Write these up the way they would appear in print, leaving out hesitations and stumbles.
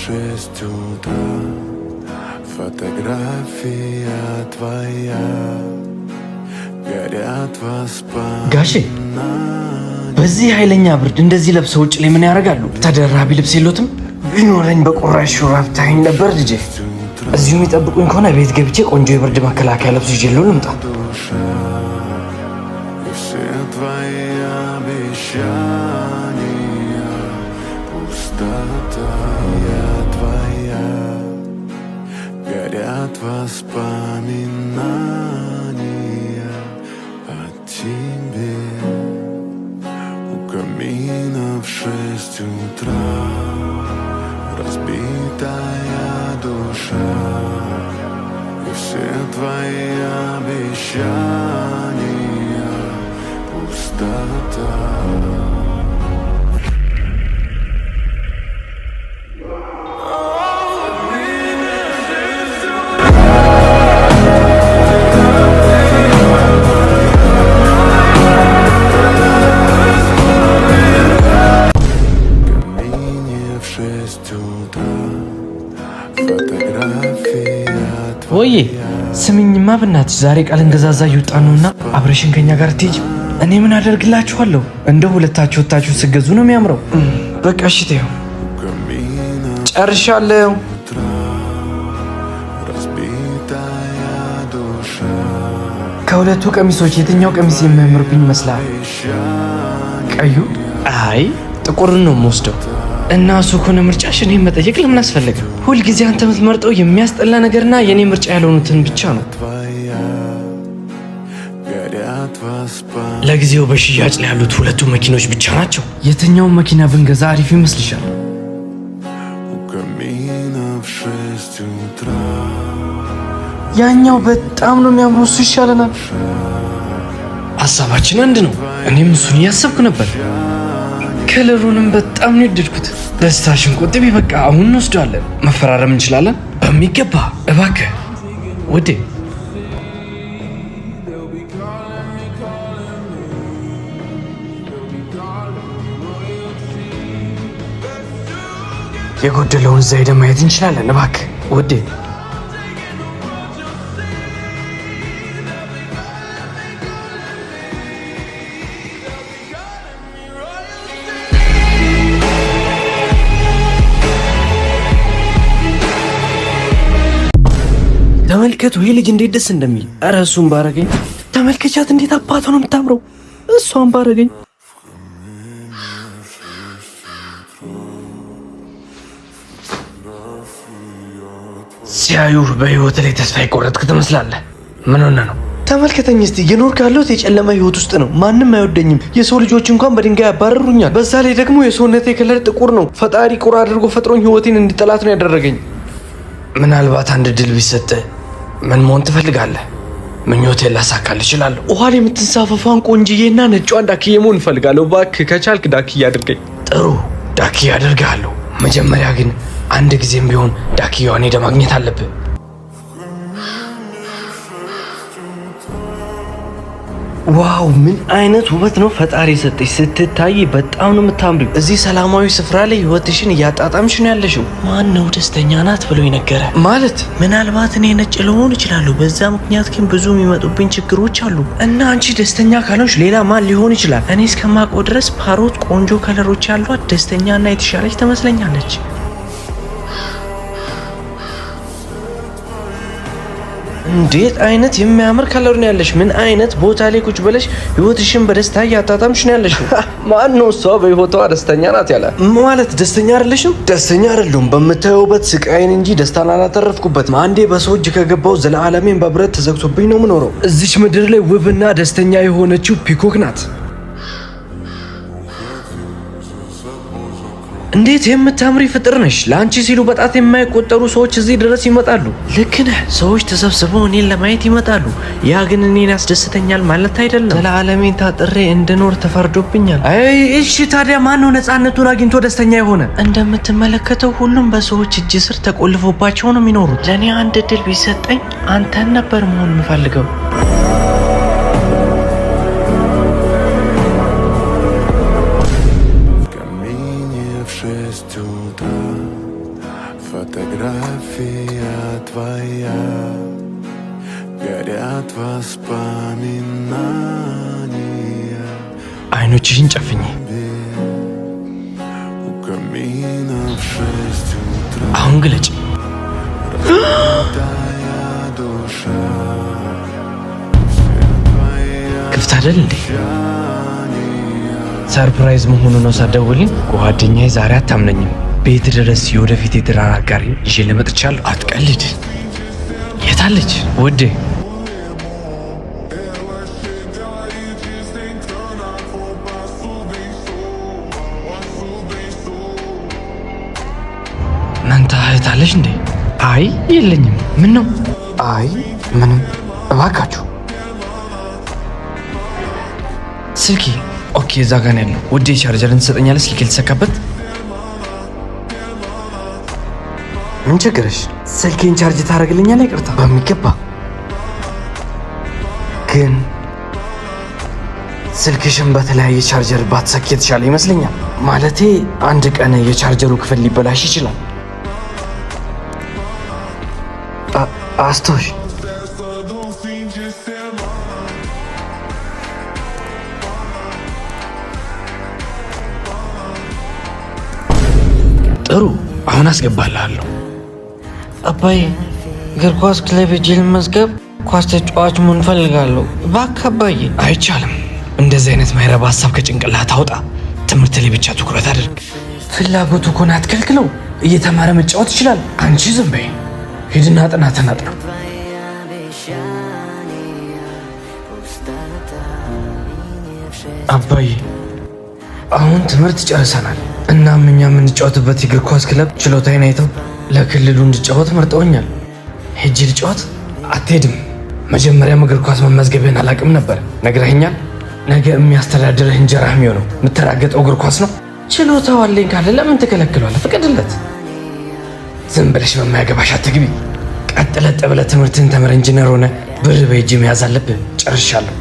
6 утра. Фотография твоя. Горят воспоминания. ጋሼ በዚህ ኃይለኛ ብርድ እንደዚህ ለብሰው ውጭ ላይ ምን ያደርጋሉ? ተደራቢ ልብስ የሉትም? ቢኖረኝ በቁራሽ ሹራብ ታይኝ ነበር ልጄ። እዚሁ የሚጠብቁኝ ከሆነ ቤት ገብቼ ቆንጆ የብርድ መከላከያ ልብስ ይዤልዎ ልምጣ። Воспоминания о тебе. У камина в 6 утра. Разбитая душа. И все твои обещания. Пустота. ወይ ስሚኝማ በእናትሽ ዛሬ ቃል እንገዛዛ እየወጣን ነውና አብረሽን ከኛ ጋር ትሄጂ። እኔ ምን አደርግላችኋለሁ? እንደው ሁለታችሁ ወጣችሁ ስገዙ ነው የሚያምረው። በቃ እሺ ተይው፣ ጨርሻለሁ። ከሁለቱ ቀሚሶች የትኛው ቀሚስ የሚያምርብኝ ይመስላል? ቀዩ? አይ ጥቁርን ነው የምወስደው። እና እሱ ከሆነ ምርጫሽ እኔን መጠየቅ ለምን አስፈለገ? ሁልጊዜ አንተ የምትመርጠው የሚያስጠላ ነገርና የኔ ምርጫ ያልሆኑትን ብቻ ነው። ለጊዜው በሽያጭ ላይ ያሉት ሁለቱ መኪኖች ብቻ ናቸው። የትኛውን መኪና ብንገዛ አሪፍ ይመስልሻል? ያኛው በጣም ነው የሚያምረው፣ እሱ ይሻለናል። ሀሳባችን አንድ ነው። እኔም እሱን እያሰብኩ ነበር። ከለሩንም በጣም ነው የወደድኩት። ደስታሽን ቆጥቢ፣ በቃ አሁን እንወስደዋለን። መፈራረም እንችላለን? በሚገባ እባክህ ውዴ። የጎደለውን እዛ ሄደን ማየት እንችላለን። እባክህ ውዴ። ተመልከቱ፣ ይህ ልጅ እንዴት ደስ እንደሚል። ኧረ እሱን ባረገኝ። ተመልከቻት፣ እንዴት አባቷ ነው የምታምረው። እሷን ባረገኝ። ሲያዩህ በህይወት ላይ ተስፋ የቆረጥክ ትመስላለህ። ምን ሆነ ነው? ተመልከተኝ እስቲ። የኖርክ ያለሁት የጨለማ ህይወት ውስጥ ነው። ማንም አይወደኝም። የሰው ልጆች እንኳን በድንጋይ ያባረሩኛል። በዛ ላይ ደግሞ የሰውነቴ ከለር ጥቁር ነው። ፈጣሪ ቁር አድርጎ ፈጥሮኝ ህይወቴን እንዲጠላት ነው ያደረገኝ። ምናልባት አንድ ድል ቢሰጥህ ምን መሆን ትፈልጋለህ? ምኞቴን ላሳካልህ እችላለሁ። ውሃ ላይ የምትንሳፈፋን ቆንጅዬና ነጯን ዳክዬ መሆን እፈልጋለሁ። እባክህ ከቻልክ ዳክዬ አድርገኝ። ጥሩ ዳክዬ አድርግሃለሁ። መጀመሪያ ግን አንድ ጊዜም ቢሆን ዳክዬዋን ሄደህ ማግኘት አለብህ። ዋው ምን አይነት ውበት ነው ፈጣሪ ሰጠሽ። ስትታይ በጣም ነው የምታምሪው። እዚህ ሰላማዊ ስፍራ ላይ ህይወትሽን እያጣጣምሽ ነው ያለሽው። ማን ነው ደስተኛ ናት ብሎ ይነገረ? ማለት ምናልባት እኔ ነጭ ልሆን እችላለሁ። በዛ ምክንያት ግን ብዙ የሚመጡብኝ ችግሮች አሉ። እና አንቺ ደስተኛ ካልሆንሽ ሌላ ማን ሊሆን ይችላል? እኔ እስከማውቀው ድረስ ፓሮት ቆንጆ ከለሮች ያሏት ደስተኛና የተሻለች ትመስለኛለች። እንዴት አይነት የሚያምር ከለር ነው ያለሽ! ምን አይነት ቦታ ላይ ቁጭ ብለሽ ህይወትሽን በደስታ እያጣጣምሽ ነው ያለሽ? ማን ነው እሷ በህይወቷ ደስተኛ ናት ያለ? ማለት ደስተኛ አይደለሽም? ደስተኛ አይደለሁም። በምታዩበት ስቃይን እንጂ ደስታን አላተረፍኩበትም። አንዴ በሰው እጅ ከገባው ዘለዓለሜን በብረት ተዘግቶብኝ ነው የምኖረው። እዚች ምድር ላይ ውብና ደስተኛ የሆነችው ፒኮክ ናት። እንዴት የምታምሪ ፍጥር ነሽ! ለአንቺ ሲሉ በጣት የማይቆጠሩ ሰዎች እዚህ ድረስ ይመጣሉ። ልክ ነህ። ሰዎች ተሰብስበው እኔን ለማየት ይመጣሉ። ያ ግን እኔን ያስደስተኛል ማለት አይደለም። ዘለዓለሜን ታጥሬ እንድኖር ተፈርዶብኛል። እሺ ታዲያ ማን ነው ነፃነቱን አግኝቶ ደስተኛ የሆነ? እንደምትመለከተው ሁሉም በሰዎች እጅ ስር ተቆልፎባቸው ነው የሚኖሩት። ለእኔ አንድ እድል ቢሰጠኝ አንተን ነበር መሆን የምፈልገው። фотография твоя, горят воспоминания. አይኖችሽን ጨፍኚ። У камина в 6 утра. አሁን ግለጭ። Разбитая душа. Все твои ክፍት አይደል እንዴ? обещания. ሰርፕራይዝ መሆኑ ነው ሳትደውልኝ። ጓደኛዬ ዛሬ አታምነኝም። ቤት ድረስ የወደፊት የትዳር አጋሪ ይዤ ለመጥቻለሁ። አትቀልድ። የታለች ውዴ? መንታ እህት አለሽ እንዴ? አይ የለኝም። ምን ነው? አይ ምንም። እባካችሁ ስልኪ። ኦኬ እዛ ጋር ነው ያለው። ውዴ ቻርጀርን ትሰጠኛለህ? ስልኬ ልትሰካበት። ምን ችግርሽ? ስልኬን ቻርጅ ታደርግልኛለህ? ይቅርታ። በሚገባ ግን ስልክሽን በተለያየ ቻርጀር ባትሰኪ የተሻለ ይመስለኛል። ማለቴ አንድ ቀን የቻርጀሩ ክፍል ሊበላሽ ይችላል። አስቶሽ ጥሩ፣ አሁን አስገባልሃለሁ። አባዬ እግር ኳስ ክለብ ሄጄ ልመዝገብ፣ ኳስ ተጫዋች መሆን እፈልጋለሁ። እባክህ አባዬ። አይቻልም። እንደዚህ አይነት ማይረባ ሀሳብ ከጭንቅላት አውጣ። ትምህርት ላይ ብቻ ትኩረት አድርግ። ፍላጎቱ ከሆነ አትከልክለው። እየተማረ መጫወት ይችላል። አንቺ ዝም በይ። ሂድና ጥናትን አጥና። አባዬ አሁን ትምህርት ጨርሰናል። እናም እኛ የምንጫወትበት የእግር ኳስ ክለብ ችሎታዬን አይተው ለክልሉ እንድጫወት መርጠውኛል። ሄጄ ልጫወት? አትሄድም። መጀመሪያም እግር ኳስ መመዝገብህን አላውቅም ነበር። ነግረኸኛል። ነገ የሚያስተዳድርህ እንጀራህ የሚሆነው የምትራገጠው እግር ኳስ ነው። ችሎታው አለኝ ካለ ለምን ትከለክለዋለህ? ፍቀድለት። ዝም ብለሽ በማያገባሽ አትግቢ። ቀጥ ለጥ ብለህ ትምህርትህን ተምረህ ኢንጂነር ሆነ ብር በእጅ መያዝ አለብህ። ጨርሻለሁ።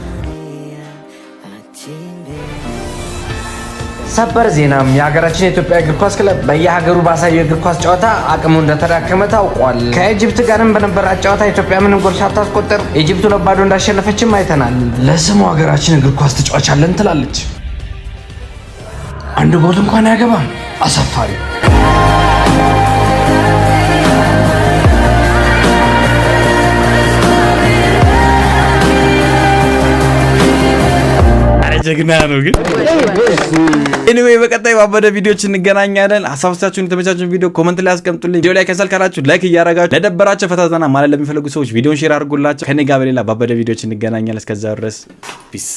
ሰበር ዜናም የሀገራችን የኢትዮጵያ እግር ኳስ ክለብ በየሀገሩ ባሳየው እግር ኳስ ጨዋታ አቅሙ እንደተዳከመ ታውቋል። ከኢጅፕት ጋርም በነበራት ጨዋታ ኢትዮጵያ ምንም ጎል ሳታስቆጥር ኢጅፕት 2-0 እንዳሸነፈችም አይተናል። ለስሙ ሀገራችን እግር ኳስ ተጫዋች አለን ትላለች። አንድ ጎል እንኳን አያገባም። አሳፋሪ። ጀግና ነው ግን ኤኒዌይ በቀጣይ ባበደ ቪዲዮዎች እንገናኛለን። ሐሳባችሁን የተመቻችሁን ቪዲዮ ኮሜንት ላይ አስቀምጡልኝ። ቪዲዮ ላይ ከሰልካላችሁ ላይክ እያረጋችሁ ለደበራችሁ ፈታተና ማለት ለሚፈልጉ ሰዎች ቪዲዮን ሼር አድርጉላችሁ። ከኔ ጋር በሌላ ባበደ ቪዲዮዎች እንገናኛለን። እስከዛው ድረስ ፒስ